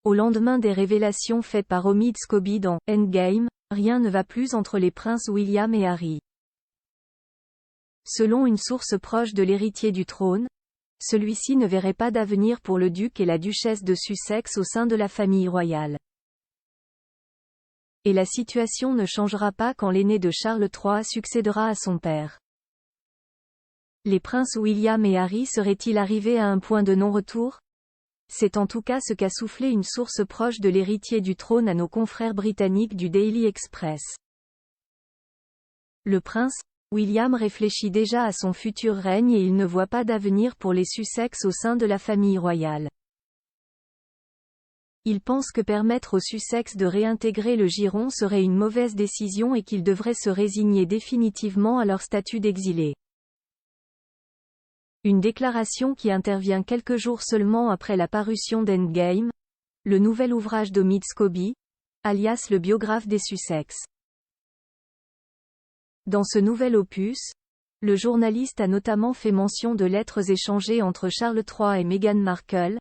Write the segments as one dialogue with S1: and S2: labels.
S1: Au lendemain des révélations faites par Omid Scobie dans Endgame, rien ne va plus entre les princes William et Harry. Selon une source proche de l'héritier du trône, celui-ci ne verrait pas d'avenir pour le duc et la duchesse de Sussex au sein de la famille royale. Et la situation ne changera pas quand l'aîné de Charles III succédera à son père. Les princes William et Harry seraient-ils arrivés à un point de non-retour? C'est en tout cas ce qu'a soufflé une source proche de l'héritier du trône à nos confrères britanniques du Daily Express. Le prince William réfléchit déjà à son futur règne et il ne voit pas d'avenir pour les Sussex au sein de la famille royale. Il pense que permettre aux Sussex de réintégrer le giron serait une mauvaise décision et qu'ils devraient se résigner définitivement à leur statut d'exilés. Une déclaration qui intervient quelques jours seulement après la parution d'Endgame, le nouvel ouvrage d'Omid Scobie, alias le biographe des Sussex. Dans ce nouvel opus, le journaliste a notamment fait mention de lettres échangées entre Charles III et Meghan Markle,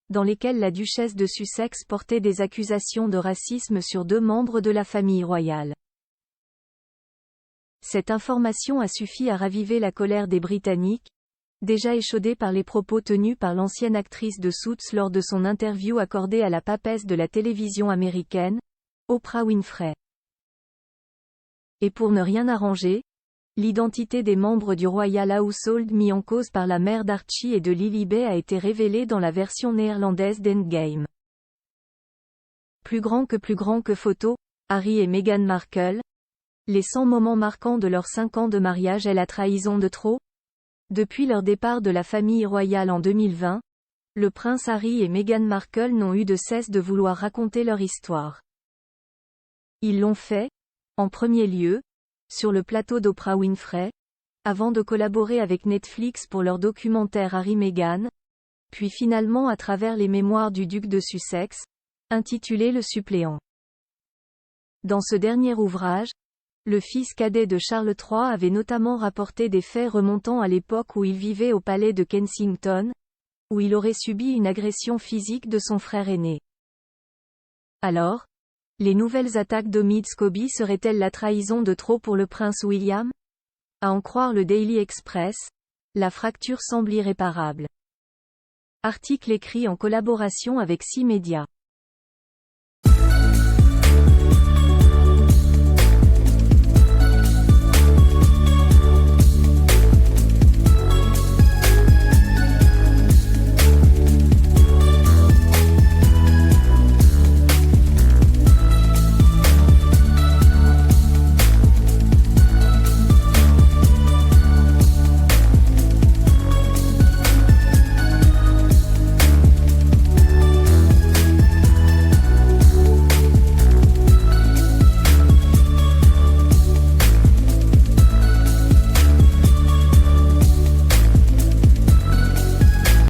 S1: dans lesquelles la duchesse de Sussex portait des accusations de racisme sur 2 membres de la famille royale. Cette information a suffi à raviver la colère des Britanniques, déjà échaudés par les propos tenus par l'ancienne actrice de Suits lors de son interview accordée à la papesse de la télévision américaine, Oprah Winfrey. Et pour ne rien arranger, l'identité des membres du Royal Household mis en cause par la mère d'Archie et de Lilibet a été révélée dans la version néerlandaise d'Endgame. Plus grand que photo, Harry et Meghan Markle. Les 100 moments marquants de leurs 5 ans de mariage et la trahison de trop? Depuis leur départ de la famille royale en 2020, le prince Harry et Meghan Markle n'ont eu de cesse de vouloir raconter leur histoire. Ils l'ont fait, en premier lieu, sur le plateau d'Oprah Winfrey, avant de collaborer avec Netflix pour leur documentaire Harry-Meghan, puis finalement à travers les mémoires du duc de Sussex, intitulé Le Suppléant. Dans ce dernier ouvrage, le fils cadet de Charles III avait notamment rapporté des faits remontant à l'époque où il vivait au palais de Kensington, où il aurait subi une agression physique de son frère aîné. Alors, les nouvelles attaques d'Omid Scobie seraient-elles la trahison de trop pour le prince William? À en croire le Daily Express, la fracture semble irréparable. Article écrit en collaboration avec 6 médias.